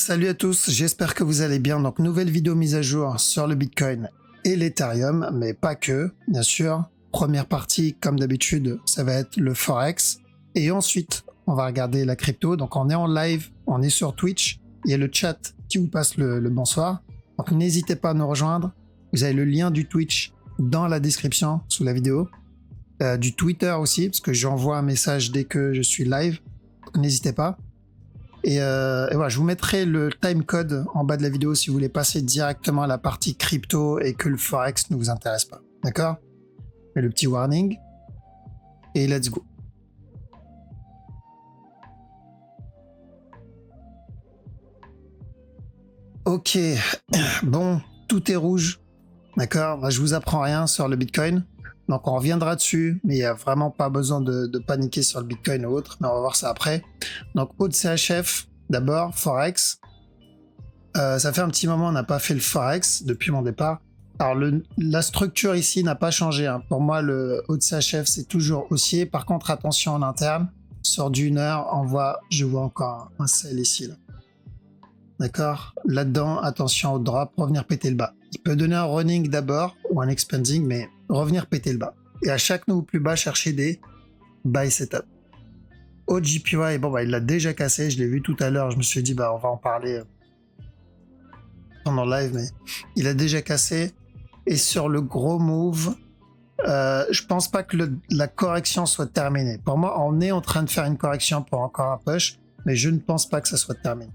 Salut à tous, j'espère que vous allez bien. Donc nouvelle vidéo mise à jour sur le Bitcoin et l'Ethereum, mais pas que, bien sûr. Première partie, comme d'habitude, ça va être le Forex. Et ensuite, on va regarder la crypto. Donc on est en live, on est sur Twitch. Il y a le chat qui vous passe le bonsoir. Donc n'hésitez pas à nous rejoindre. Vous avez le lien du Twitch dans la description sous la vidéo. Du Twitter aussi, parce que j'envoie un message dès que je suis live. Donc n'hésitez pas. Et voilà, je vous mettrai le timecode en bas de la vidéo si vous voulez passer directement à la partie crypto et que le Forex ne vous intéresse pas. D'accord? Et le petit warning. Et let's go. Ok, bon, tout est rouge. D'accord? Je vous apprends rien sur le Bitcoin. Donc on reviendra dessus, mais il n'y a vraiment pas besoin de paniquer sur le Bitcoin ou autre, mais on va voir ça après. Donc haut CHF, d'abord, Forex. Ça fait un petit moment, on n'a pas fait le Forex depuis mon départ. Alors la structure ici n'a pas changé. Hein. Pour moi, le haut CHF, c'est toujours haussier. Par contre, attention en interne, sur du 1 heure, je vois encore un sell ici. Là. D'accord? Là-dedans, attention au drop, revenir péter le bas. Il peut donner un running d'abord ou un expanding, mais revenir péter le bas. Et à chaque nouveau plus bas, chercher des buy setup. Au JPY, bon, il l'a déjà cassé, je l'ai vu tout à l'heure, je me suis dit, on va en parler pendant le live, mais il a déjà cassé. Et sur le gros move, je pense pas que la correction soit terminée. Pour moi, on est en train de faire une correction pour encore un push, mais je ne pense pas que ça soit terminé.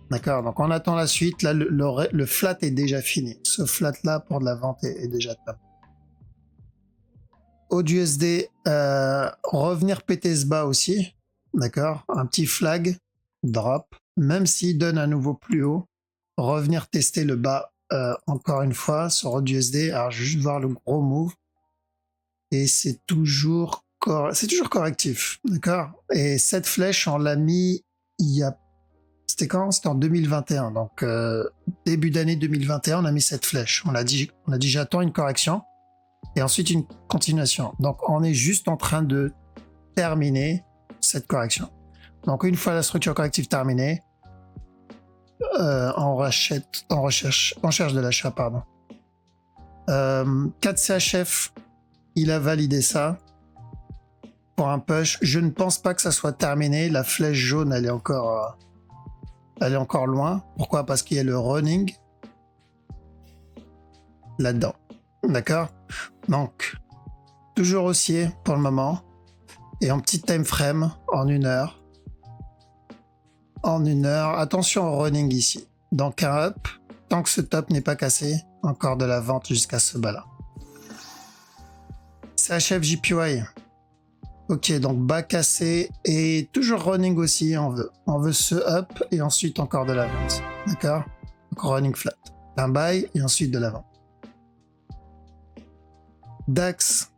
D'accord, donc on attend la suite. Là, le flat est déjà fini. Ce flat-là, pour de la vente, est déjà terminé. Au USD, revenir péter ce bas aussi. D'accord, un petit flag, drop. Même s'il donne à nouveau plus haut, revenir tester le bas encore une fois sur USD. Alors, je vais juste voir le gros move. Et c'est toujours correctif. D'accord, et cette flèche, on l'a mis il y a... C'était quand? C'était en 2021. Donc, début d'année 2021, on a mis cette flèche. On a dit j'attends une correction et ensuite une continuation. Donc, on est juste en train de terminer cette correction. Donc, une fois la structure corrective terminée, on cherche de l'achat, pardon. 4 CHF, il a validé ça pour un push. Je ne pense pas que ça soit terminé. La flèche jaune, elle est encore loin. Pourquoi? Parce qu'il y a le running là-dedans. D'accord? Donc, toujours haussier pour le moment. Et en petit time frame, en 1 heure. En 1 heure. Attention au running ici. Donc, un up. Tant que ce top n'est pas cassé, encore de la vente jusqu'à ce bas-là. CHF JPY. Ok, donc bas cassé et toujours running aussi, on veut ce up et ensuite encore de la vente. D'accord? Donc running flat. Un buy et ensuite de la vente. DAX.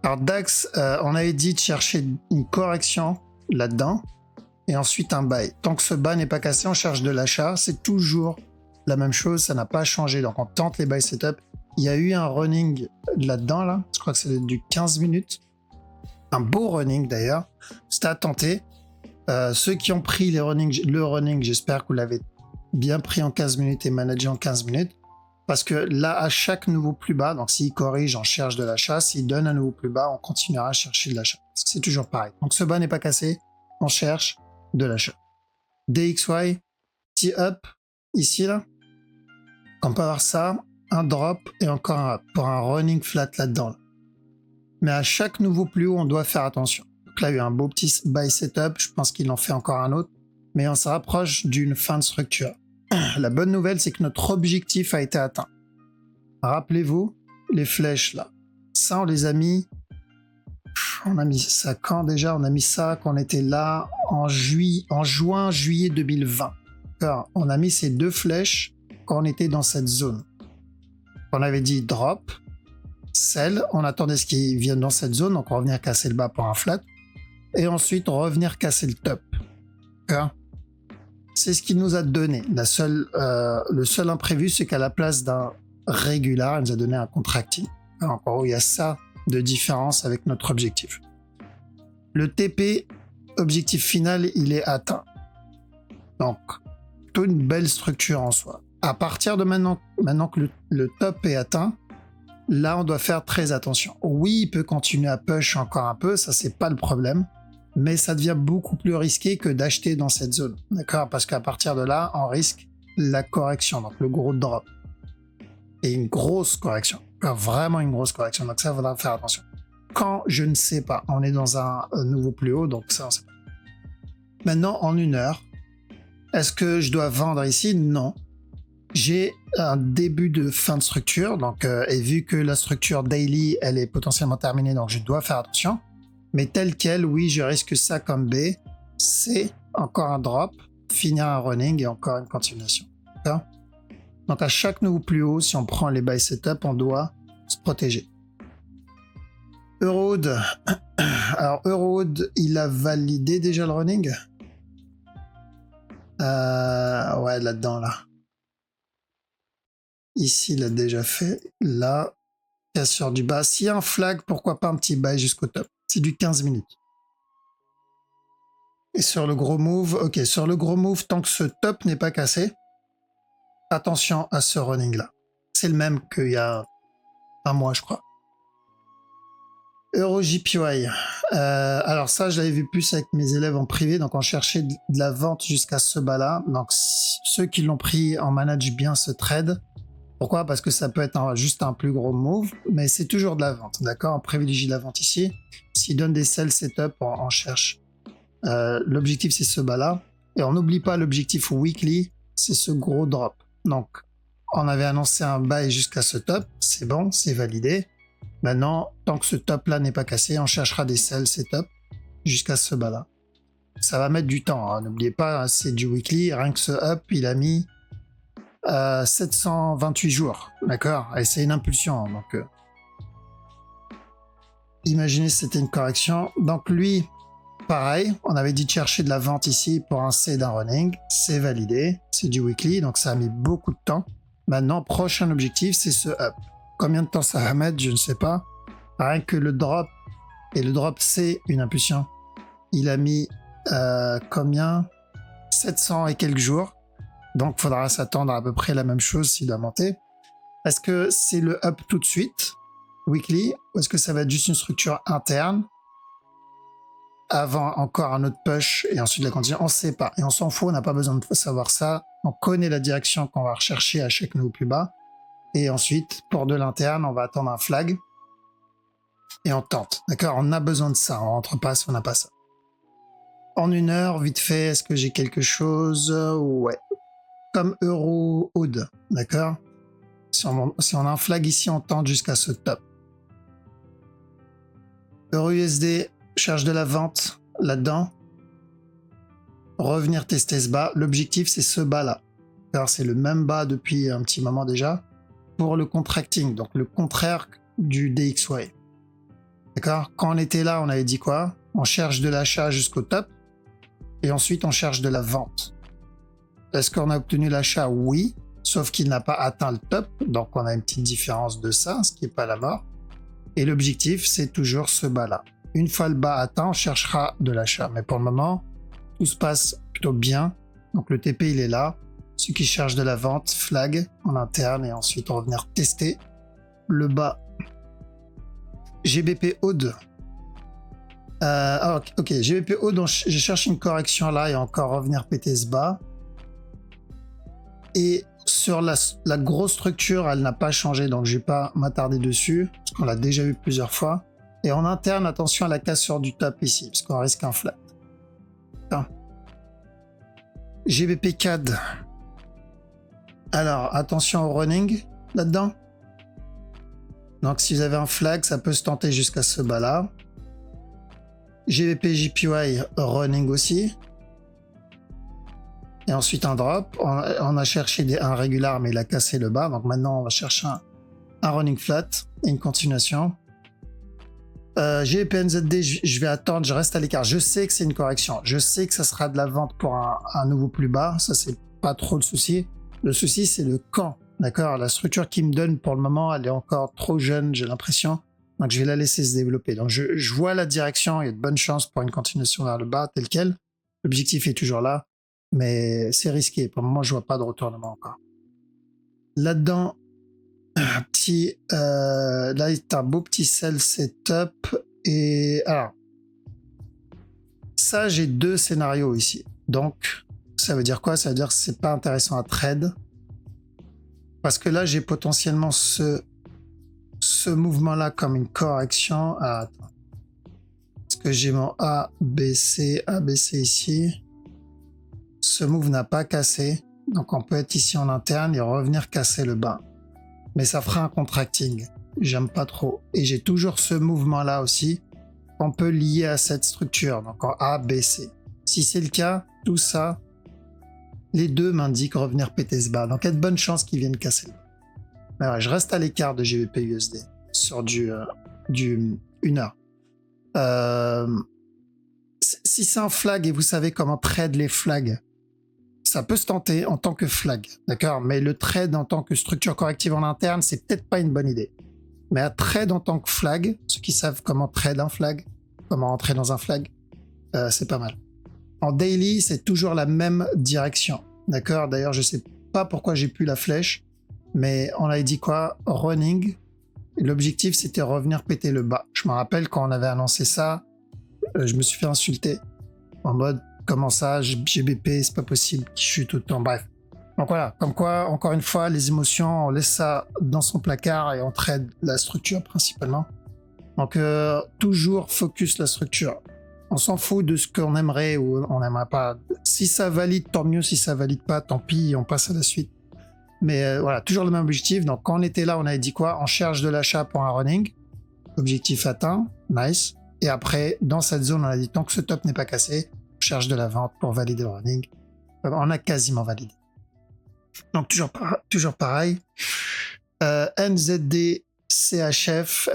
Alors DAX, on avait dit de chercher une correction là-dedans et ensuite un buy. Tant que ce bas n'est pas cassé, on cherche de l'achat. C'est toujours la même chose, ça n'a pas changé. Donc on tente les buy setup. Il y a eu un running là-dedans, là. Je crois que c'est du 15 minutes. Un beau running d'ailleurs, c'était à tenter. Ceux qui ont pris le running, j'espère que vous l'avez bien pris en 15 minutes et managé en 15 minutes. Parce que là, à chaque nouveau plus bas, donc s'il corrige, on cherche de l'achat. S'il donne un nouveau plus bas, on continuera à chercher de l'achat. Parce que c'est toujours pareil. Donc ce bas n'est pas cassé, on cherche de l'achat. DXY, petit up, ici là. On peut avoir ça, un drop et encore un up pour un running flat là-dedans. Là. Mais à chaque nouveau plus haut, on doit faire attention. Donc là, il y a eu un beau petit buy setup. Je pense qu'il en fait encore un autre. Mais on se rapproche d'une fin de structure. La bonne nouvelle, c'est que notre objectif a été atteint. Rappelez-vous, les flèches là. Ça, on les a mis... On a mis ça quand déjà? On a mis ça quand on était là en juin, juillet 2020. Alors, on a mis ces deux flèches quand on était dans cette zone. On avait dit drop, sell, on attendait ce qui vient dans cette zone, donc on va venir casser le bas pour un flat, et ensuite on va venir casser le top. D'accord? C'est ce qu'il nous a donné. Le seul imprévu, c'est qu'à la place d'un régular, il nous a donné un contracting. Alors, en gros, il y a ça de différence avec notre objectif. Le TP, objectif final, il est atteint. Donc, plutôt une belle structure en soi. À partir de maintenant que le top est atteint, là, on doit faire très attention. Oui, il peut continuer à push encore un peu, ça c'est pas le problème, mais ça devient beaucoup plus risqué que d'acheter dans cette zone, d'accord? Parce qu'à partir de là, on risque la correction, donc le gros drop. Et une grosse correction, vraiment une grosse correction, donc ça, il faudra faire attention. Quand je ne sais pas, on est dans un nouveau plus haut, donc ça, on sait pas. Maintenant, en 1 heure, est-ce que je dois vendre ici? Non. J'ai un début de fin de structure, donc, et vu que la structure daily, elle est potentiellement terminée, donc je dois faire attention. Mais tel quel, oui, je risque ça comme B. C'est encore un drop, finir un running et encore une continuation. Donc à chaque nouveau plus haut, si on prend les buy setup, on doit se protéger. Eurowood. Alors Eurowood, il a validé déjà le running. Ouais, là-dedans, là. Ici, il a déjà fait. Là, cassure du bas. S'il y a un flag, pourquoi pas un petit buy jusqu'au top. C'est du 15 minutes. Et sur le gros move, ok, sur le gros move, tant que ce top n'est pas cassé, attention à ce running-là. C'est le même qu'il y a un mois, je crois. EuroJPY. Alors ça, je l'avais vu plus avec mes élèves en privé, donc on cherchait de la vente jusqu'à ce bas-là. Donc ceux qui l'ont pris en manage bien ce trade. Pourquoi? Parce que ça peut être juste un plus gros move, mais c'est toujours de la vente, d'accord? On privilégie la vente ici. S'il donne des sell setup, on cherche. L'objectif, c'est ce bas-là. Et on n'oublie pas l'objectif weekly, c'est ce gros drop. Donc, on avait annoncé un buy jusqu'à ce top, c'est bon, c'est validé. Maintenant, tant que ce top-là n'est pas cassé, on cherchera des sell setup jusqu'à ce bas-là. Ça va mettre du temps, hein. N'oubliez pas, c'est du weekly. Rien que ce up, il a mis 728 jours, d'accord? Et c'est une impulsion, donc imaginez si c'était une correction. Donc lui, pareil, on avait dit de chercher de la vente ici pour un C d'un running, c'est validé, c'est du weekly, donc ça a mis beaucoup de temps. Maintenant, prochain objectif, c'est ce up. Combien de temps ça va mettre, je ne sais pas. Rien que le drop, et le drop c'est une impulsion, il a mis combien? 700 et quelques jours. Donc, il faudra s'attendre à peu près la même chose s'il doit monter. Est-ce que c'est le up tout de suite, weekly, ou est-ce que ça va être juste une structure interne avant encore un autre push et ensuite la continuation? On ne sait pas. Et on s'en fout, on n'a pas besoin de savoir ça. On connaît la direction qu'on va rechercher à chaque nouveau plus bas. Et ensuite, pour de l'interne, on va attendre un flag et on tente. D'accord? On a besoin de ça. On rentre pas si on n'a pas ça. En 1 heure, vite fait, est-ce que j'ai quelque chose? Ouais. Comme Eurowood, d'accord? Si on a un flag ici, on tente jusqu'à ce top. EURUSD, cherche de la vente là-dedans. Revenir tester ce bas. L'objectif, c'est ce bas-là. Alors, c'est le même bas depuis un petit moment déjà. Pour le contracting, donc le contraire du DXY. D'accord? Quand on était là, on avait dit quoi? On cherche de l'achat jusqu'au top. Et ensuite, on cherche de la vente. Est-ce qu'on a obtenu l'achat? Oui, sauf qu'il n'a pas atteint le top, donc on a une petite différence de ça, ce qui n'est pas la mort. Et l'objectif, c'est toujours ce bas-là. Une fois le bas atteint, on cherchera de l'achat. Mais pour le moment, tout se passe plutôt bien. Donc le TP, il est là. Ceux qui cherchent de la vente, flag en interne, et ensuite on va venir tester le bas. GBP Aude. Ok, GBP Aude, je cherche une correction là et encore revenir péter ce bas. Et sur la grosse structure, elle n'a pas changé, donc je ne vais pas m'attarder dessus, parce qu'on l'a déjà vu plusieurs fois. Et en interne, attention à la cassure du top ici, parce qu'on risque un flat. GBP CAD. Alors, attention au running là-dedans. Donc, si vous avez un flag, ça peut se tenter jusqu'à ce bas-là. GBP JPY running aussi. Et ensuite un drop. On a cherché un régular, mais il a cassé le bas. Donc maintenant, on va chercher un running flat et une continuation. GBP NZD, je vais attendre, je reste à l'écart. Je sais que c'est une correction. Je sais que ça sera de la vente pour un nouveau plus bas. Ça, c'est pas trop le souci. Le souci, c'est le quand. D'accord? La structure qu'il me donne pour le moment, elle est encore trop jeune, j'ai l'impression. Donc je vais la laisser se développer. Donc je vois la direction, il y a de bonnes chances pour une continuation vers le bas, tel quel. L'objectif est toujours là. mais c'est risqué. Pour le moment, je vois pas de retournement encore. Là-dedans, là, c'est un beau petit sell setup. Et alors, ça, j'ai deux scénarios ici. Donc, ça veut dire quoi? Ça veut dire que c'est pas intéressant à trade. Parce que là, j'ai potentiellement ce mouvement-là comme une correction. Ah, attends. Parce que j'ai mon ABC ici. Ce move n'a pas cassé. Donc, on peut être ici en interne et revenir casser le bas. Mais ça fera un contracting. J'aime pas trop. Et j'ai toujours ce mouvement-là aussi qu'on peut lier à cette structure. Donc, en ABC. Si c'est le cas, tout ça, les deux m'indiquent revenir péter ce bas. Donc, il y a de bonnes chances qu'ils viennent casser le bas. Mais ouais, je reste à l'écart de GBP USD sur du 1 heure. Si c'est un flag et vous savez comment trade les flags, ça peut se tenter en tant que flag, d'accord? Mais le trade en tant que structure corrective en interne, c'est peut-être pas une bonne idée. Mais à trade en tant que flag, ceux qui savent comment trade un flag, comment entrer dans un flag, c'est pas mal. En daily, c'est toujours la même direction, d'accord? D'ailleurs, je sais pas pourquoi j'ai plus la flèche, mais on avait dit quoi? Running. L'objectif, c'était revenir péter le bas. Je me rappelle quand on avait annoncé ça, je me suis fait insulter en mode comment ça, GBP, c'est pas possible qu'il chute autant. Bref. Donc voilà, comme quoi, encore une fois, les émotions, on laisse ça dans son placard et on trade la structure principalement. Donc toujours focus la structure. On s'en fout de ce qu'on aimerait ou on n'aimerait pas. Si ça valide, tant mieux. Si ça valide pas, tant pis, on passe à la suite. Mais voilà, toujours le même objectif. Donc quand on était là, on avait dit quoi? On cherche de l'achat pour un running. Objectif atteint, nice. Et après, dans cette zone, on a dit tant que ce top n'est pas cassé, on cherche de la vente pour valider le running. On a quasiment validé. Donc toujours pareil. NZD CHF,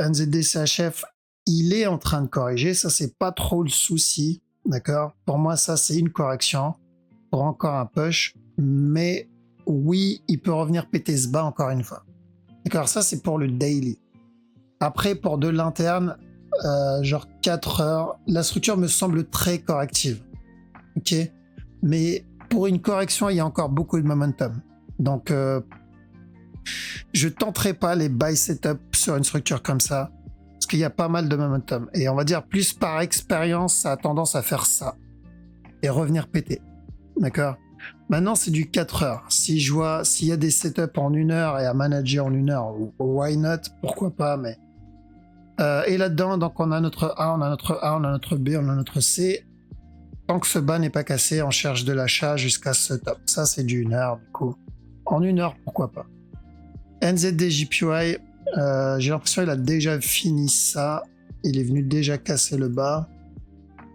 il est en train de corriger. Ça, c'est pas trop le souci, d'accord? Pour moi, ça, c'est une correction pour encore un push. Mais oui, il peut revenir péter ce bas encore une fois. D'accord, ça, c'est pour le daily. Après, pour de l'interne, genre 4 heures, la structure me semble très corrective. Ok? Mais pour une correction, il y a encore beaucoup de momentum. Donc, je tenterai pas les buy setup sur une structure comme ça, parce qu'il y a pas mal de momentum. Et on va dire, plus par expérience, ça a tendance à faire ça. Et revenir péter. D'accord? Maintenant, c'est du 4 heures. Si je vois, s'il y a des setups en 1 heure et à manager en 1 heure, why not? Pourquoi pas? Mais et là-dedans, donc on a notre A, on a notre A, on a notre B, on a notre C. Tant que ce bas n'est pas cassé, on cherche de l'achat jusqu'à ce top. Ça, c'est du 1 heure, du coup. En 1 heure, pourquoi pas. NZD JPY, j'ai l'impression qu'il a déjà fini ça. Il est venu déjà casser le bas.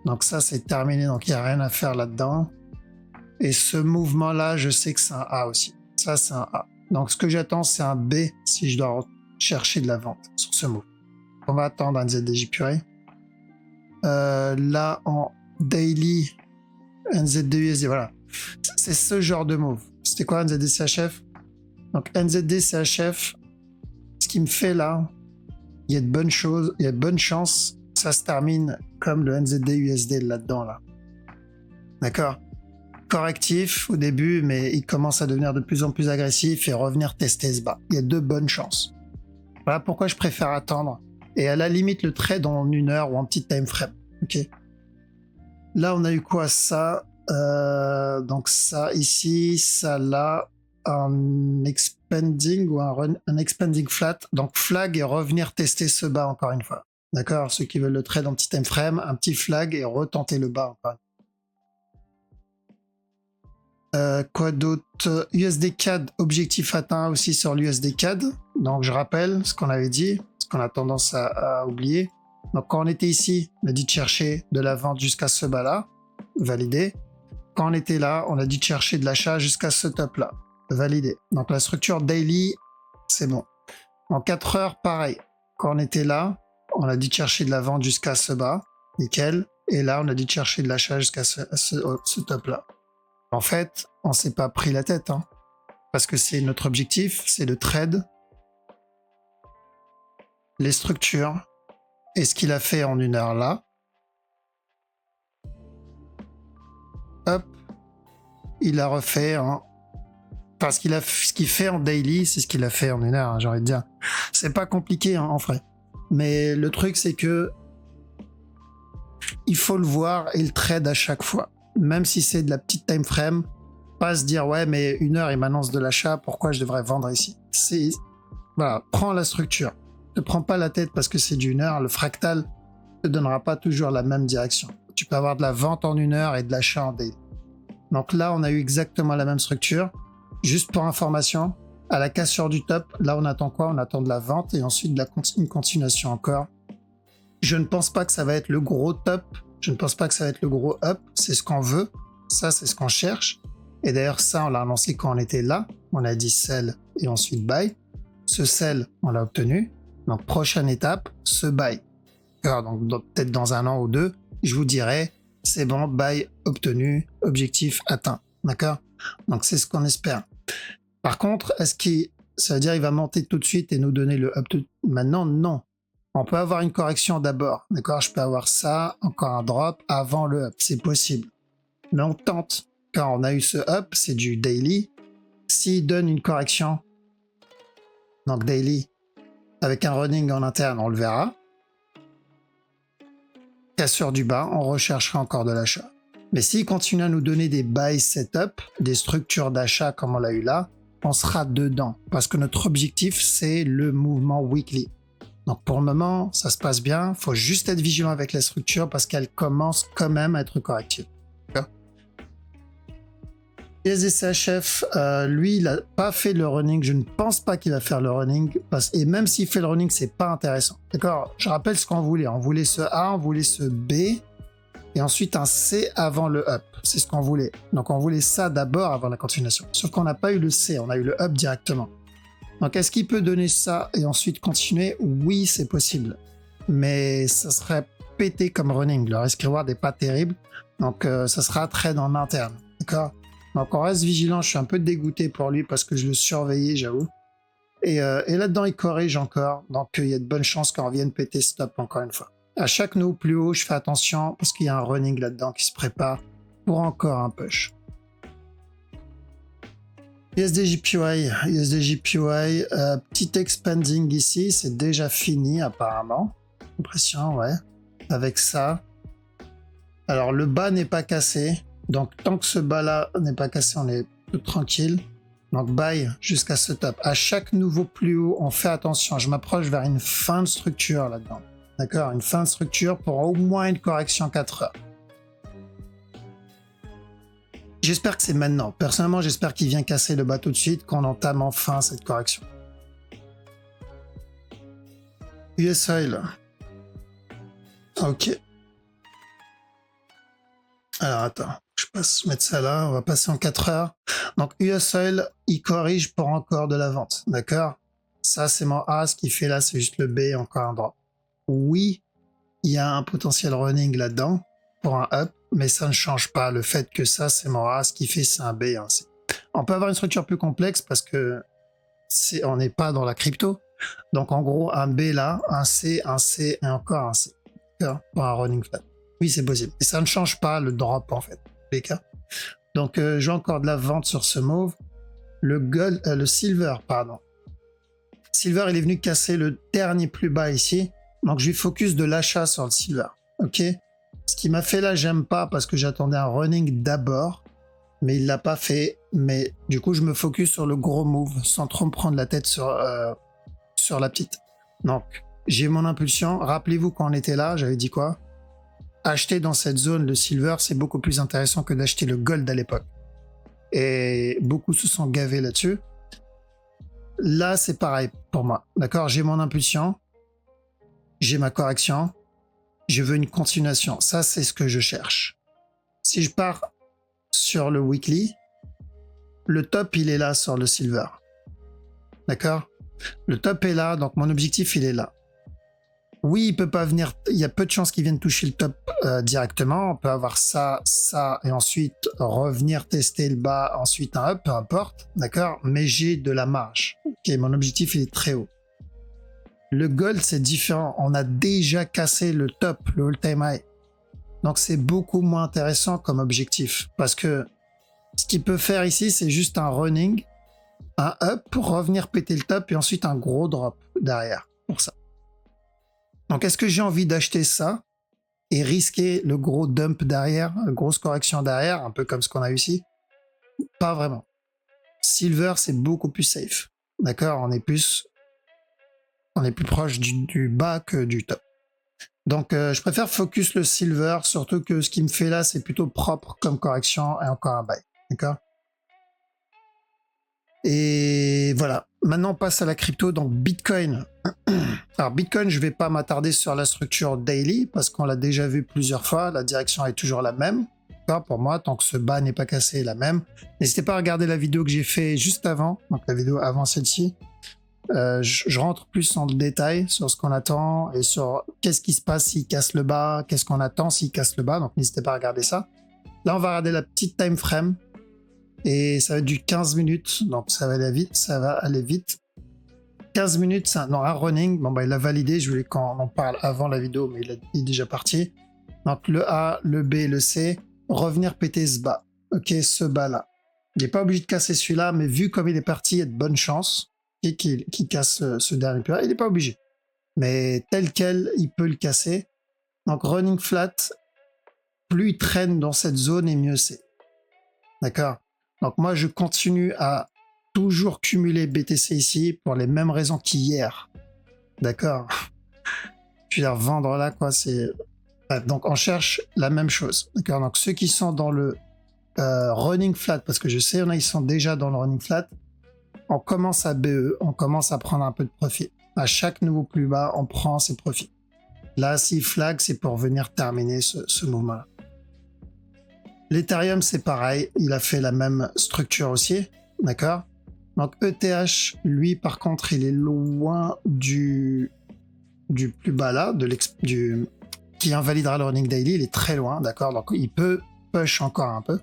Donc ça, c'est terminé, donc il n'y a rien à faire là-dedans. Et ce mouvement-là, je sais que c'est un A aussi. Ça, c'est un A. Donc ce que j'attends, c'est un B si je dois chercher de la vente sur ce move. On va attendre un NZD-JPY. Là, en daily, NZD-USD, voilà. C'est ce genre de move. C'était quoi NZD-CHF? Donc NZD-CHF, ce qui me fait là, il y a de bonnes choses, il y a de bonnes chances que ça se termine comme le NZD-USD là-dedans, là. D'accord? Correctif au début, mais il commence à devenir de plus en plus agressif et revenir tester ce bas. Il y a de bonnes chances. Voilà pourquoi je préfère attendre. Et à la limite, le trade en 1 heure ou en petit time frame. Ok. Là, on a eu quoi? Ça. Donc ça ici, ça là. Un expanding ou un expanding flat. Donc flag et revenir tester ce bas encore une fois. D'accord? Ceux qui veulent le trade en petit time frame, un petit flag et retenter le bas encore une fois. Quoi d'autre? USD CAD, objectif atteint aussi sur l'USD CAD. Donc je rappelle ce qu'on avait dit, ce qu'on a tendance à oublier. Donc quand on était ici, on a dit de chercher de la vente jusqu'à ce bas-là, validé. Quand on était là, on a dit de chercher de l'achat jusqu'à ce top-là, validé. Donc la structure daily, c'est bon. En 4 heures, pareil. Quand on était là, on a dit de chercher de la vente jusqu'à ce bas, nickel. Et là, on a dit de chercher de l'achat jusqu'à ce top-là. En fait, on s'est pas pris la tête, hein, parce que c'est notre objectif, c'est de trade les structures et ce qu'il a fait en 1 heure là. Hop, il a refait enfin, ce qu'il fait en daily, c'est ce qu'il a fait en 1 heure, hein, j'ai envie de dire. C'est pas compliqué, hein, en vrai. Mais le truc, c'est que il faut le voir et le trade à chaque fois. Même si c'est de la petite time frame, pas se dire, ouais, mais 1 heure, il m'annonce de l'achat, pourquoi je devrais vendre ici? Voilà, prends la structure. Ne prends pas la tête parce que c'est d'1 heure. Le fractal ne te donnera pas toujours la même direction. Tu peux avoir de la vente en 1 heure et de l'achat en daily. Donc là, on a eu exactement la même structure. Juste pour information, à la cassure du top, là, on attend quoi? On attend de la vente et ensuite une continuation encore. Je ne pense pas que ça va être le gros top. Je ne pense pas que ça va être le gros up. C'est ce qu'on veut. Ça, c'est ce qu'on cherche. Et d'ailleurs, ça, on l'a annoncé quand on était là. On a dit sell et ensuite buy. Ce sell, on l'a obtenu. Donc, prochaine étape, ce buy. Alors, donc, peut-être dans 1 an ou 2, je vous dirai, c'est bon, buy obtenu, objectif atteint. D'accord? Donc, c'est ce qu'on espère. Par contre, ça veut dire qu'il va monter tout de suite et nous donner le up maintenant? Non. On peut avoir une correction d'abord. D'accord? Je peux avoir ça, encore un drop avant le up. C'est possible. Mais on tente. Quand on a eu ce up, c'est du daily. S'il donne une correction, donc daily, avec un running en interne, on le verra. Cassure du bas, on recherchera encore de l'achat. Mais s'il continue à nous donner des buy setup, des structures d'achat comme on l'a eu là, on sera dedans. Parce que notre objectif, c'est le mouvement weekly. Donc pour le moment, ça se passe bien. Il faut juste être vigilant avec la structure parce qu'elle commence quand même à être corrective. USDCHF, lui, il n'a pas fait le running. Je ne pense pas qu'il va faire le running. Et même s'il fait le running, c'est pas intéressant. D'accord? Je rappelle ce qu'on voulait. On voulait ce A, on voulait ce B, et ensuite un C avant le up. C'est ce qu'on voulait. Donc on voulait ça d'abord avant la continuation. Sauf qu'on n'a pas eu le C, on a eu le up directement. Donc est-ce qu'il peut donner ça et ensuite continuer? Oui, c'est possible. Mais ça serait pété comme running. Le risk reward n'est pas terrible. Donc ça sera trade en interne. D'accord? Donc on reste vigilant, je suis un peu dégoûté pour lui parce que je le surveillais, j'avoue. Et là-dedans, il corrige encore. Donc il y a de bonnes chances qu'on revienne péter stop encore une fois. À chaque nœud plus haut, je fais attention parce qu'il y a un running là-dedans qui se prépare pour encore un push. USDJPY, petit expanding ici, c'est déjà fini apparemment. Impression, ouais. Avec ça. Alors le bas n'est pas cassé. Donc, tant que ce bas-là n'est pas cassé, on est tout tranquille. Donc, buy jusqu'à ce top. À chaque nouveau plus haut, on fait attention. Je m'approche vers une fin de structure là-dedans. D'accord? Une fin de structure pour au moins une correction 4 heures. J'espère que c'est maintenant. Personnellement, j'espère qu'il vient casser le bas tout de suite, qu'on entame enfin cette correction. US Oil. Ok. Alors, attends. Je mettre ça là, on va passer en 4 heures. Donc US Oil, il corrige pour encore de la vente, d'accord? Ça c'est mon A, ce qu'il fait là c'est juste le B, encore un drop. Oui, il y a un potentiel running là-dedans pour un up, mais ça ne change pas le fait que ça c'est mon A, ce qu'il fait c'est un B et un C. On peut avoir une structure plus complexe parce que on n'est pas dans la crypto. Donc en gros un B là, un C et encore un C, d'accord? Pour un running flat. Oui c'est possible. Et ça ne change pas le drop en fait. Les cas. Donc j'ai encore de la vente sur ce mauve. Le silver, pardon. Silver, il est venu casser le dernier plus bas ici. Donc je vais focus de l'achat sur le silver. Ok. Ce qui m'a fait là, j'aime pas parce que j'attendais un running d'abord, mais il l'a pas fait. Mais du coup, je me focus sur le gros move sans trop me prendre la tête sur la petite. Donc j'ai mon impulsion. Rappelez-vous quand on était là, j'avais dit quoi? Acheter dans cette zone le silver, c'est beaucoup plus intéressant que d'acheter le gold à l'époque. Et beaucoup se sont gavés là-dessus. Là, c'est pareil pour moi. D'accord? J'ai mon impulsion. J'ai ma correction. Je veux une continuation. Ça, c'est ce que je cherche. Si je pars sur le weekly, le top, il est là sur le silver. D'accord? Le top est là, donc mon objectif, il est là. Oui, il peut pas venir. Il y a peu de chances qu'il vienne toucher le top directement. On peut avoir ça, et ensuite revenir tester le bas, ensuite un up, peu importe, d'accord. Mais j'ai de la marge. Ok, mon objectif il est très haut. Le gold c'est différent. On a déjà cassé le top, le all-time high. Donc c'est beaucoup moins intéressant comme objectif parce que Ce qu'il peut faire ici, c'est juste un running, un up pour revenir péter le top et ensuite un gros drop derrière pour ça. Donc, est-ce que j'ai envie d'acheter ça et risquer le gros dump derrière, la grosse correction derrière, un peu comme ce qu'on a eu ici? Pas vraiment. Silver, c'est beaucoup plus safe. D'accord? On est plus proche du bas que du top. Donc, je préfère focus le silver, surtout que ce qui me fait là, c'est plutôt propre comme correction et encore un buy. D'accord? Et voilà. Maintenant, on passe à la crypto, donc Bitcoin. Alors, Bitcoin, je vais pas m'attarder sur la structure daily parce qu'on l'a déjà vu plusieurs fois. La direction est toujours la même. Pour moi, tant que ce bas n'est pas cassé, la même. N'hésitez pas à regarder la vidéo que j'ai fait juste avant, donc la vidéo avant celle-ci. Je rentre plus en détail sur ce qu'on attend et sur qu'est-ce qui se passe s'il casse le bas, qu'est-ce qu'on attend s'il casse le bas, donc n'hésitez pas à regarder ça. Là, on va regarder la petite time frame et ça va être du 15 minutes, donc ça va aller vite. 15 minutes, c'est un running. Bon, bah, il a validé, je voulais qu'on en parle avant la vidéo, mais il est déjà parti. Donc le A, le B, le C, revenir péter ce bas. Ok, ce bas-là. Il n'est pas obligé de casser celui-là, mais vu comme il est parti, il y a de bonnes chances qu'il casse ce dernier pur. Il n'est pas obligé. Mais tel quel, il peut le casser. Donc running flat, plus il traîne dans cette zone et mieux c'est. D'accord? Donc moi, je continue à toujours cumuler BTC ici pour les mêmes raisons qu'hier. D'accord? Je veux dire, vendre là, quoi, c'est... Bref, donc on cherche la même chose. D'accord? Donc ceux qui sont dans le running flat, parce que je sais, ils sont déjà dans le running flat, on commence à BE, on commence à prendre un peu de profit. À chaque nouveau plus bas, on prend ses profits. Là, si flag, c'est pour venir terminer ce mouvement-là. L'Ethereum, c'est pareil, il a fait la même structure aussi, d'accord? Donc ETH, lui, par contre, il est loin du plus bas là, qui invalidera le running daily, il est très loin, d'accord? Donc il peut push encore un peu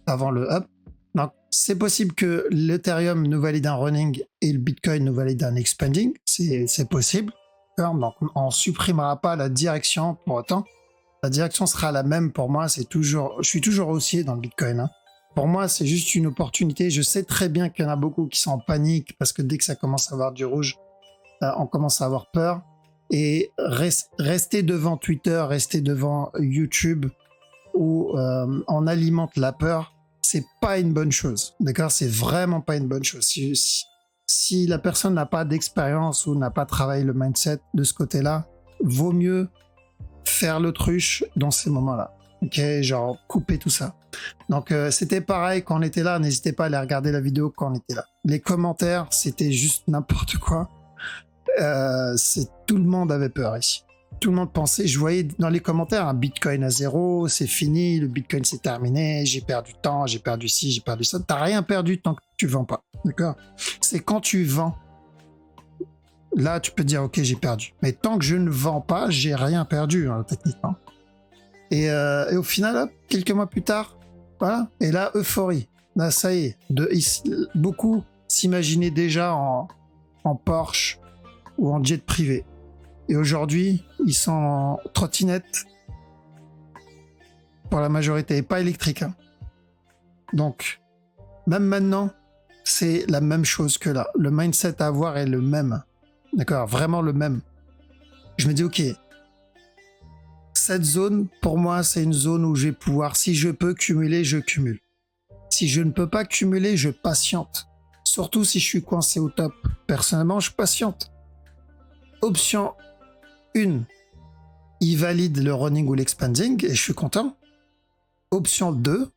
avant le up. Donc c'est possible que l'Ethereum nous valide un running et le Bitcoin nous valide un expanding, c'est possible. Donc on supprimera pas la direction pour autant. La direction sera la même pour moi, je suis toujours haussier dans le Bitcoin. Hein. Pour moi, c'est juste une opportunité. Je sais très bien qu'il y en a beaucoup qui sont en panique parce que dès que ça commence à avoir du rouge, on commence à avoir peur. Et rester devant Twitter, rester devant YouTube où on alimente la peur, c'est pas une bonne chose. D'accord? C'est vraiment pas une bonne chose. Si la personne n'a pas d'expérience ou n'a pas travaillé le mindset de ce côté-là, vaut mieux faire l'autruche dans ces moments-là. Ok, genre couper tout ça. Donc c'était pareil quand on était là. N'hésitez pas à aller regarder la vidéo quand on était là. Les commentaires, c'était juste n'importe quoi. Tout le monde avait peur ici. Tout le monde pensait, je voyais dans les commentaires, un Bitcoin à zéro, c'est fini, le Bitcoin c'est terminé, j'ai perdu temps, j'ai perdu ci, j'ai perdu ça. T'as rien perdu tant que tu vends pas, d'accord? C'est quand tu vends, là tu peux dire ok j'ai perdu. Mais tant que je ne vends pas, j'ai rien perdu hein, techniquement. Et au final, hop, quelques mois plus tard, voilà. Et là euphorie. Là ça y est, beaucoup s'imaginaient déjà en Porsche ou en jet privé. Et aujourd'hui, ils sont en trottinette pour la majorité, et pas électrique. Hein. Donc, même maintenant, c'est la même chose que là. Le mindset à avoir est le même. D'accord? Vraiment le même. Je me dis, ok, cette zone, pour moi, c'est une zone où je vais pouvoir, si je peux cumuler, je cumule. Si je ne peux pas cumuler, je patiente. Surtout si je suis coincé au top. Personnellement, je patiente. Option 1, il valide le running ou l'expanding et je suis content. Option 2,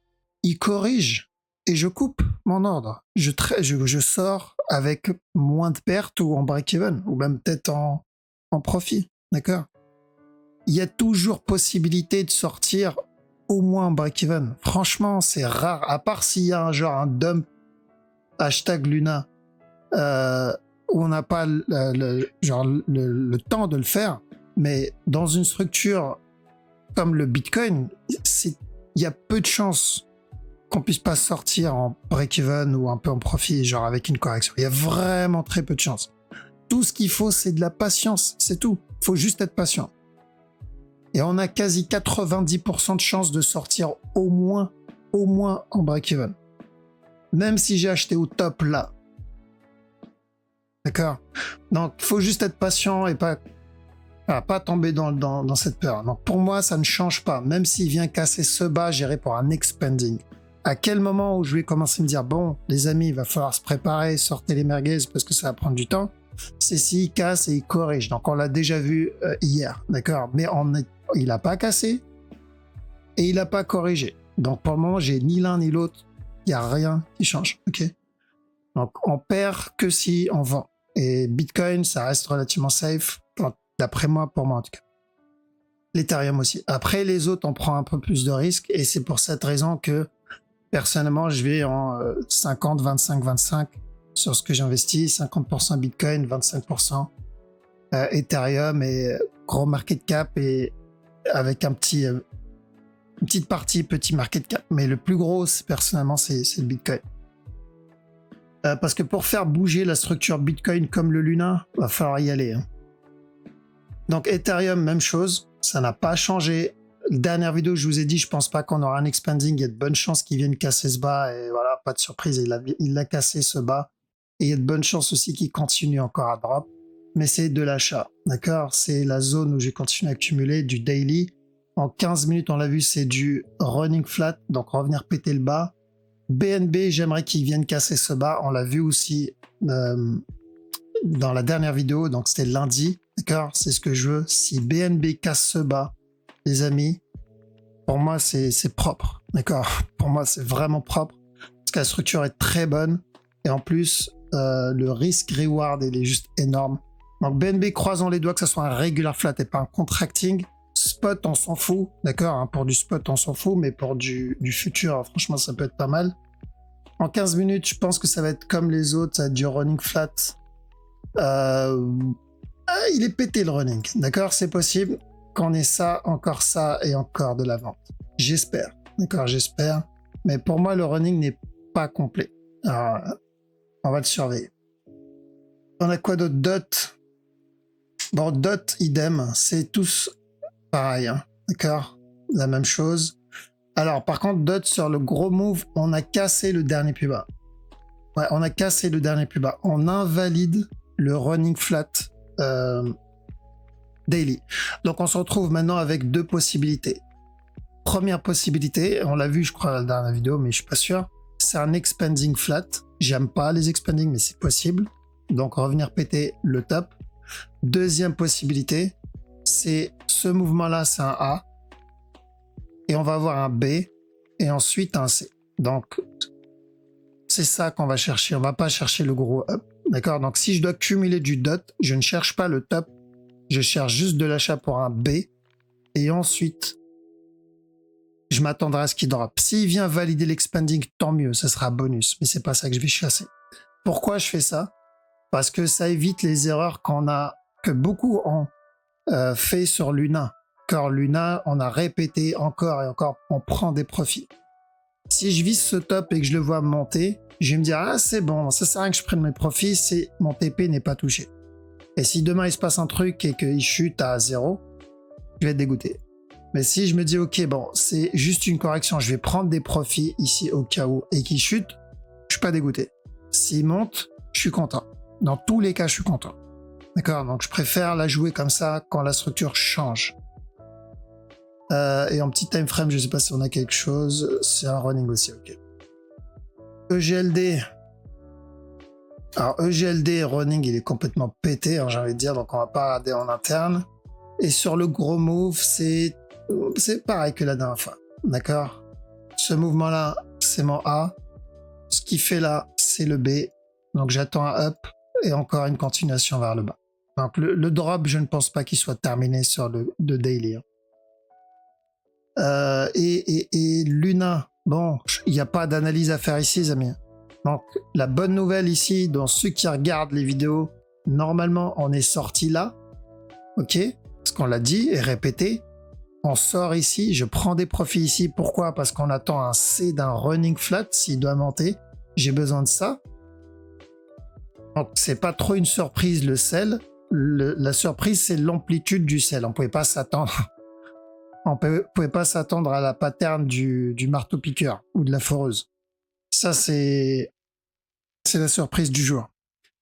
il corrige et je coupe mon ordre. Je sors avec moins de pertes ou en break-even ou même peut-être en profit. D'accord? Il y a toujours possibilité de sortir au moins en break-even. Franchement, c'est rare. À part s'il y a un dump #Luna où on n'a pas le temps de le faire. Mais dans une structure comme le Bitcoin, il y a peu de chances qu'on puisse pas sortir en break-even ou un peu en profit, genre avec une correction. Il y a vraiment très peu de chances. Tout ce qu'il faut, c'est de la patience, c'est tout. Il faut juste être patient. Et on a quasi 90% de chances de sortir au moins en break-even. même si j'ai acheté au top là. D'accord? Donc, il faut juste être patient et pas tomber dans cette peur. Donc, pour moi, ça ne change pas. Même s'il vient casser ce bas, j'irai pour un expanding. À quel moment où je vais commencer à me dire, bon, les amis, il va falloir se préparer, sortez les merguez parce que ça va prendre du temps, c'est s'il casse et il corrige. Donc, on l'a déjà vu hier, d'accord? Mais il n'a pas cassé et il n'a pas corrigé. Donc, pour le moment, j'ai ni l'un ni l'autre. Il n'y a rien qui change, ok? Donc, on perd que si on vend. Et Bitcoin, ça reste relativement safe, d'après moi, pour moi en tout cas. L'Ethereum aussi. Après, les autres, on prend un peu plus de risques et c'est pour cette raison que personnellement, je vais en 50, 25, 25 sur ce que j'investis, 50% Bitcoin, 25% Ethereum et gros market cap et avec une petite partie petit market cap. Mais le plus gros, personnellement, c'est le Bitcoin. Parce que pour faire bouger la structure Bitcoin comme le Luna, va falloir y aller. Hein. Donc Ethereum, même chose, ça n'a pas changé. Dernière vidéo, je vous ai dit, je pense pas qu'on aura un expanding. Il y a de bonnes chances qu'il vienne casser ce bas et voilà, pas de surprise. Il a cassé ce bas et il y a de bonnes chances aussi qu'il continue encore à drop. Mais c'est de l'achat, d'accord? C'est la zone où j'ai continué à accumuler du daily. En 15 minutes, on l'a vu, c'est du running flat, donc revenir péter le bas. BNB, j'aimerais qu'il vienne casser ce bas. On l'a vu aussi dans la dernière vidéo, donc c'était lundi, d'accord? C'est ce que je veux. Si BNB casse ce bas, les amis, pour moi, c'est propre, d'accord? Pour moi, c'est vraiment propre, parce que la structure est très bonne, et en plus, le risk-reward, il est juste énorme. Donc BNB, croisons les doigts que ce soit un regular flat et pas un contracting. Spot, on s'en fout, d'accord? Hein, pour du spot, on s'en fout, mais pour du futur, franchement, ça peut être pas mal. En 15 minutes, je pense que ça va être comme les autres, ça va être du running flat. Il est pété le running, d'accord? C'est possible qu'on ait ça et encore de la vente. J'espère, d'accord? J'espère. Mais pour moi, le running n'est pas complet. Alors, on va le surveiller. On a quoi d'autre? Dot. Bon, Dot, idem, c'est tous pareil, hein, d'accord? La même chose. Alors, par contre, Dot, sur le gros move, on a cassé le dernier plus bas. Ouais, on a cassé le dernier plus bas. On invalide le running flat daily. Donc, on se retrouve maintenant avec deux possibilités. Première possibilité, on l'a vu, je crois, dans la vidéo, mais je suis pas sûr. C'est un expanding flat. J'aime pas les expanding, mais c'est possible. Donc, revenir péter le top. Deuxième possibilité, c'est ce mouvement-là, c'est un A. Et on va avoir un B. Et ensuite un C. Donc, c'est ça qu'on va chercher. On va pas chercher le gros up. D'accord? Donc, si je dois cumuler du dot, je ne cherche pas le top. Je cherche juste de l'achat pour un B. Et ensuite, je m'attendrai à ce qu'il drop. S'il vient valider l'expanding, tant mieux. Ça sera bonus. Mais c'est pas ça que je vais chasser. Pourquoi je fais ça? Parce que ça évite les erreurs que beaucoup ont fait sur Luna. Car Luna, on a répété encore et encore, on prend des profits. Si je vise ce top et que je le vois monter, je vais me dire, ah c'est bon, ça sert à rien que je prenne mes profits, mon TP n'est pas touché. Et si demain il se passe un truc et qu'il chute à 0, je vais être dégoûté. Mais si je me dis, ok, bon, c'est juste une correction, je vais prendre des profits ici au cas où, et qu'il chute, je suis pas dégoûté. S'il monte, je suis content. Dans tous les cas, je suis content. D'accord? Donc je préfère la jouer comme ça quand la structure change. Et en petit time frame, je sais pas si on a quelque chose. C'est un running aussi, ok. EGLD. Alors EGLD running, il est complètement pété, hein, j'ai envie de dire, donc on va pas regarder en interne. Et sur le gros move, c'est pareil que la dernière fois. D'accord? Ce mouvement-là, c'est mon A. Ce qui fait là, c'est le B. Donc j'attends un up et encore une continuation vers le bas. Donc le drop, je ne pense pas qu'il soit terminé sur le daily. Hein. Et Luna, bon, il n'y a pas d'analyse à faire ici, les amis. Donc, la bonne nouvelle ici, dans ceux qui regardent les vidéos, normalement, on est sorti là, ok? Parce qu'on l'a dit et répété. On sort ici, je prends des profits ici. Pourquoi? Parce qu'on attend un C d'un running flat, s'il doit monter. J'ai besoin de ça. Donc, c'est pas trop une surprise, le sell. La surprise, c'est l'amplitude du sell. On pouvait pas s'attendre. On pouvait pas s'attendre à la pattern du marteau-piqueur ou de la foreuse. Ça, c'est la surprise du jour.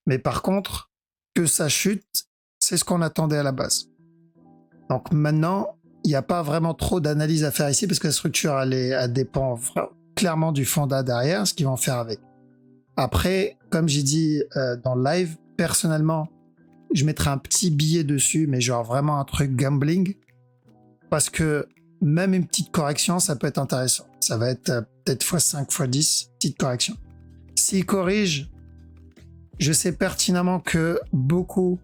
Mais par contre, que ça chute, c'est ce qu'on attendait à la base. Donc maintenant, il n'y a pas vraiment trop d'analyse à faire ici parce que la structure, elle dépend clairement du fonda derrière, ce qu'ils vont faire avec. Après, comme j'ai dit dans le live, personnellement, je mettrai un petit billet dessus, mais genre vraiment un truc gambling, parce que même une petite correction, ça peut être intéressant. Ça va être peut-être x5, x10, petite correction. S'il corrige, je sais pertinemment que beaucoup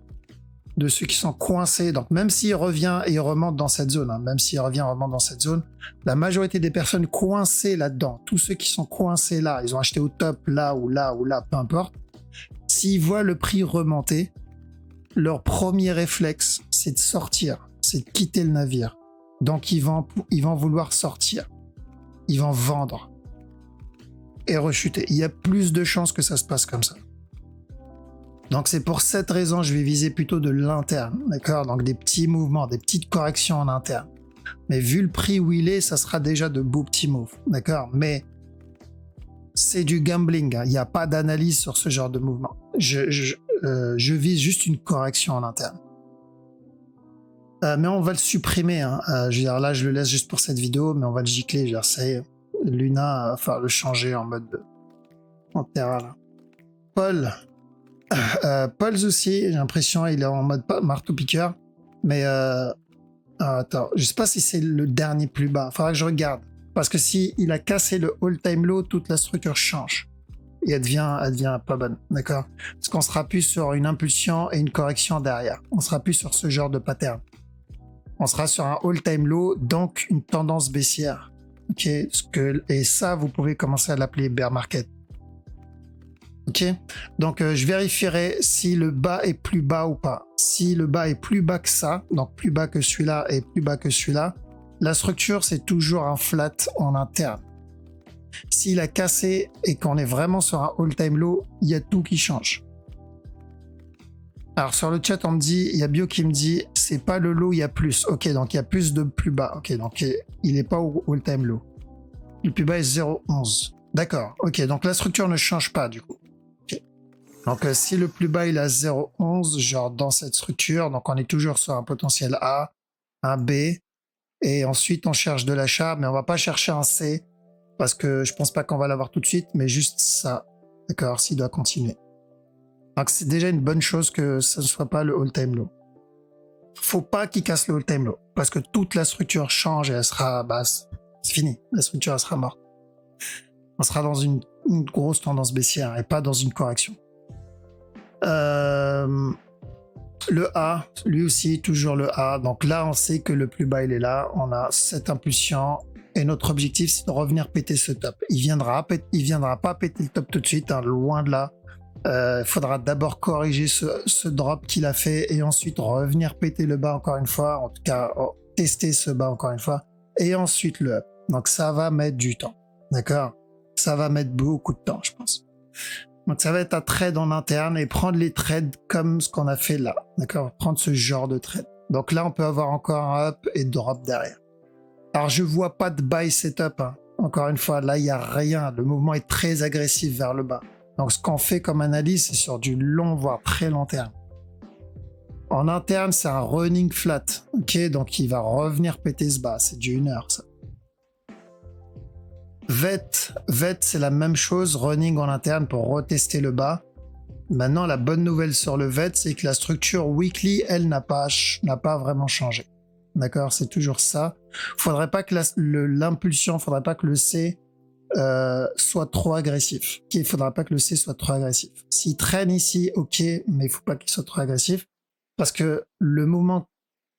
de ceux qui sont coincés, donc même s'il revient et il remonte dans cette zone, même s'il revient et remonte dans cette zone, la majorité des personnes coincées là-dedans, tous ceux qui sont coincés là, ils ont acheté au top là ou là ou là, peu importe, s'ils voient le prix remonter, leur premier réflexe, c'est de sortir, c'est de quitter le navire. Donc ils vont vouloir sortir, ils vont vendre et rechuter. Il y a plus de chances que ça se passe comme ça. Donc c'est pour cette raison que je vais viser plutôt de l'interne, d'accord? Donc des petits mouvements, des petites corrections en interne. Mais vu le prix où il est, ça sera déjà de beaux petits moves, d'accord? Mais c'est du gambling, hein. Il n'y a pas d'analyse sur ce genre de mouvement. Je vise juste une correction en interne. Mais on va le supprimer, hein. Je veux dire, là je le laisse juste pour cette vidéo, mais on va le gicler. Je veux dire, c'est Luna, enfin le changer en mode en terra là. Paul aussi, j'ai l'impression il est en mode marteau piqueur, mais attends, je sais pas si c'est le dernier plus bas. Faudra que je regarde, parce que si il a cassé le all-time low, toute la structure change et elle devient pas bonne, d'accord? Parce qu'on sera plus sur une impulsion et une correction derrière. On sera plus sur ce genre de pattern. On sera sur un all-time low, donc une tendance baissière. Ok, et ça, vous pouvez commencer à l'appeler bear market. Ok, donc je vérifierai si le bas est plus bas ou pas. Si le bas est plus bas que ça, donc plus bas que celui-là et plus bas que celui-là, la structure c'est toujours un flat en interne. S'il a cassé et qu'on est vraiment sur un all-time low, il y a tout qui change. Alors sur le chat on me dit, il y a Bio qui me dit, c'est pas le low, il y a plus. Ok, donc il y a plus de plus bas. Ok, donc il n'est pas au all-time low. Le plus bas est 0,11. D'accord, ok, donc la structure ne change pas du coup. Donc si le plus bas il est à 0,11, genre dans cette structure, donc on est toujours sur un potentiel A, un B, et ensuite on cherche de l'achat, mais on va pas chercher un C, parce que je pense pas qu'on va l'avoir tout de suite, mais juste ça, d'accord, s'il doit continuer. Donc c'est déjà une bonne chose que ça ne soit pas le all-time low. Faut pas qu'il casse le all-time low, parce que toute la structure change et elle sera, c'est fini, la structure elle sera morte. On sera dans une grosse tendance baissière et pas dans une correction. Le A, lui aussi, toujours le A. Donc là, on sait que le plus bas, il est là. On a cette impulsion. Et notre objectif, c'est de revenir péter ce top. Il viendra pas péter le top tout de suite, hein, loin de là. Il faudra d'abord corriger ce drop qu'il a fait et ensuite revenir péter le bas encore une fois. En tout cas, tester ce bas encore une fois. Et ensuite le up. Donc ça va mettre du temps. D'accord? Ça va mettre beaucoup de temps, je pense. Donc ça va être un trade en interne et prendre les trades comme ce qu'on a fait là, d'accord? Prendre ce genre de trade. Donc là, on peut avoir encore un up et drop derrière. Alors je vois pas de buy setup, hein. Encore une fois, là, il n'y a rien. Le mouvement est très agressif vers le bas. Donc ce qu'on fait comme analyse, c'est sur du long, voire très long terme. En interne, c'est un running flat, ok? Donc il va revenir péter ce bas. C'est du 1 heure, ça. VET, c'est la même chose, running en interne pour retester le bas. Maintenant, la bonne nouvelle sur le VET, c'est que la structure weekly, elle, n'a pas vraiment changé. D'accord, c'est toujours ça. Faudrait pas que l'impulsion, faudrait pas que le C soit trop agressif. Il faudra pas que le C soit trop agressif. S'il traîne ici, ok, mais il faut pas qu'il soit trop agressif. Parce que le mouvement,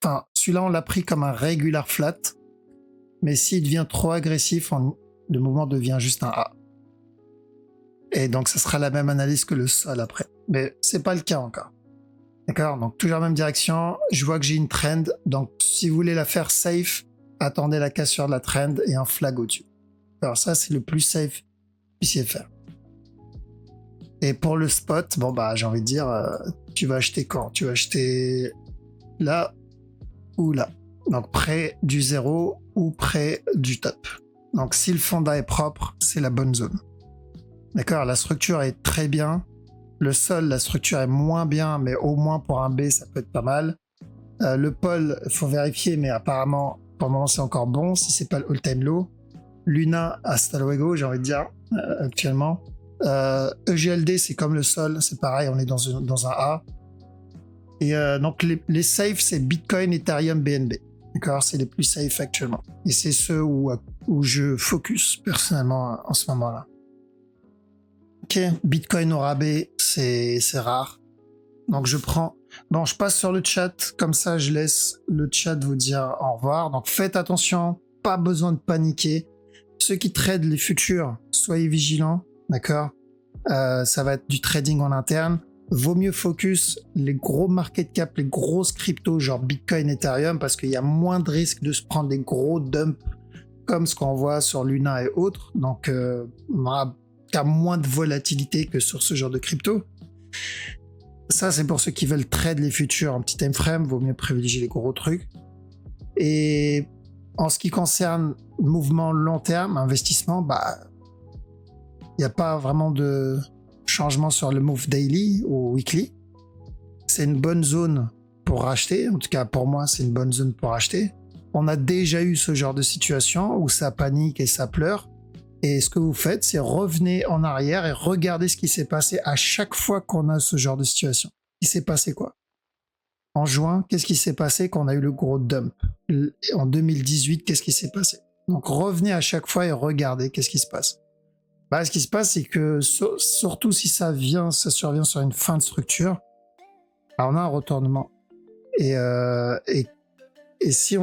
enfin, celui-là, on l'a pris comme un regular flat. Mais s'il devient trop agressif, le mouvement devient juste un A. Et donc, ça sera la même analyse que le sol après. Mais c'est pas le cas encore. D'accord? Donc, toujours la même direction. Je vois que j'ai une trend. Donc, si vous voulez la faire safe, attendez la cassure de la trend et un flag au-dessus. Alors, ça, c'est le plus safe que vous puissiez faire. Et pour le spot, bon, j'ai envie de dire, tu vas acheter quand? Tu vas acheter là ou là. Donc, près du 0 ou près du top. Donc si le fonda est propre, c'est la bonne zone. D'accord, la structure est très bien. Le sol, la structure est moins bien, mais au moins pour un B, ça peut être pas mal. Le pole, il faut vérifier, mais apparemment, pour le moment, c'est encore bon, si c'est pas le all-time low. Luna, hasta luego, j'ai envie de dire, actuellement. EGLD, c'est comme le sol, c'est pareil, on est dans un A. Et donc, les safes, c'est Bitcoin, Ethereum, BNB. D'accord, c'est les plus safe actuellement. Et c'est ceux où je focus personnellement en ce moment-là. Ok, Bitcoin au rabais, c'est rare. Donc je prends... Bon, je passe sur le chat, comme ça je laisse le chat vous dire au revoir. Donc faites attention, pas besoin de paniquer. Ceux qui tradent les futurs, soyez vigilants, d'accord. Ça va être du trading en interne. Vaut mieux focus les gros market cap, les grosses cryptos, genre Bitcoin, Ethereum, parce qu'il y a moins de risques de se prendre des gros dumps comme ce qu'on voit sur Luna et autres. Donc, on aura moins de volatilité que sur ce genre de crypto. Ça, c'est pour ceux qui veulent trade les futurs en petit time frame. Vaut mieux privilégier les gros trucs. Et en ce qui concerne le mouvement long terme, investissement, bah, il n'y a pas vraiment de changement sur le move daily ou weekly. C'est une bonne zone pour racheter. En tout cas, pour moi, c'est une bonne zone pour acheter. On a déjà eu ce genre de situation où ça panique et ça pleure. Et ce que vous faites, c'est revenez en arrière et regardez ce qui s'est passé à chaque fois qu'on a ce genre de situation. Il s'est passé quoi? En juin, qu'est-ce qui s'est passé quand on a eu le gros dump? En 2018, qu'est-ce qui s'est passé? Donc revenez à chaque fois et regardez qu'est-ce qui se passe. Bah, ce qui se passe, c'est que surtout si ça survient sur une fin de structure, bah, on a un retournement. Et si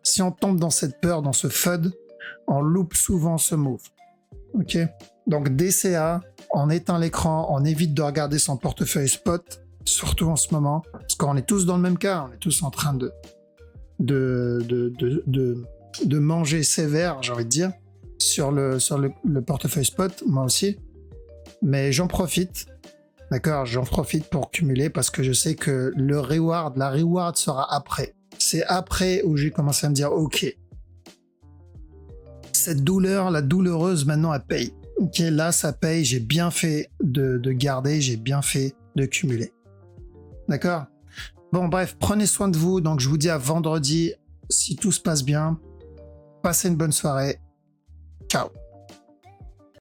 si on tombe dans cette peur, dans ce FUD, on loupe souvent ce move. Ok. Donc DCA, on éteint l'écran, on évite de regarder son portefeuille spot, surtout en ce moment, parce qu'on est tous dans le même cas, on est tous en train de manger sévère, j'ai envie de dire, sur le portefeuille spot, moi aussi. Mais j'en profite. D'accord, j'en profite pour cumuler parce que je sais que la reward sera après. C'est après où j'ai commencé à me dire, ok, cette douleur, la douloureuse, maintenant, elle paye. Ok, là, ça paye, j'ai bien fait de garder, j'ai bien fait de cumuler. D'accord? Bon, bref, prenez soin de vous. Donc, je vous dis à vendredi, si tout se passe bien. Passez une bonne soirée. Ciao.